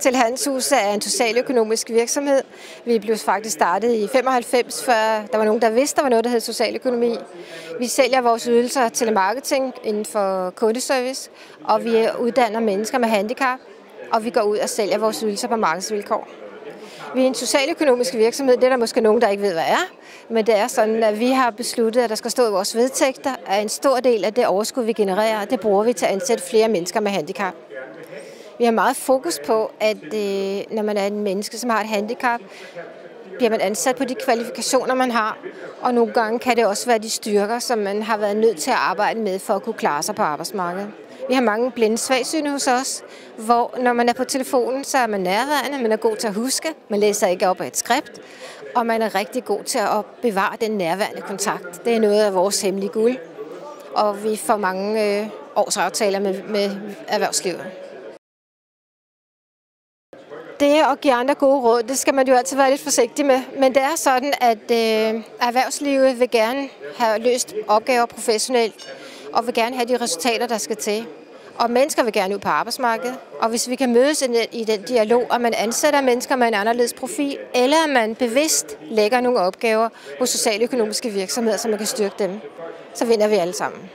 Til Handelshuset er en socialøkonomisk virksomhed. Vi blev faktisk startet i 95, før der var nogen, der vidste, der var noget, der hed socialøkonomi. Vi sælger vores ydelser til marketing inden for kundeservice, og vi uddanner mennesker med handicap, og vi går ud og sælger vores ydelser på markedsvilkår. Vi er en socialøkonomisk virksomhed, det er der måske nogen, der ikke ved, hvad er, men det er sådan, at vi har besluttet, at der skal stå i vores vedtægter, at en stor del af det overskud, vi genererer, det bruger vi til at ansætte flere mennesker med handicap. Vi har meget fokus på, at når man er en menneske, som har et handicap, bliver man ansat på de kvalifikationer, man har. Og nogle gange kan det også være de styrker, som man har været nødt til at arbejde med for at kunne klare sig på arbejdsmarkedet. Vi har mange blinde svagsyne hos os, hvor når man er på telefonen, så er man nærværende, man er god til at huske, man læser ikke op af et skript, og man er rigtig god til at bevare den nærværende kontakt. Det er noget af vores hemmelige guld, og vi får mange årsaftaler med erhvervslivet. Det at give andre gode råd, det skal man jo altid være lidt forsigtig med. Men det er sådan, at erhvervslivet vil gerne have løst opgaver professionelt, og vil gerne have de resultater, der skal til. Og mennesker vil gerne ud på arbejdsmarkedet. Og hvis vi kan mødes i den dialog, og man ansætter mennesker med en anderledes profil, eller man bevidst lægger nogle opgaver hos socialøkonomiske virksomheder, så man kan styrke dem, så vinder vi alle sammen.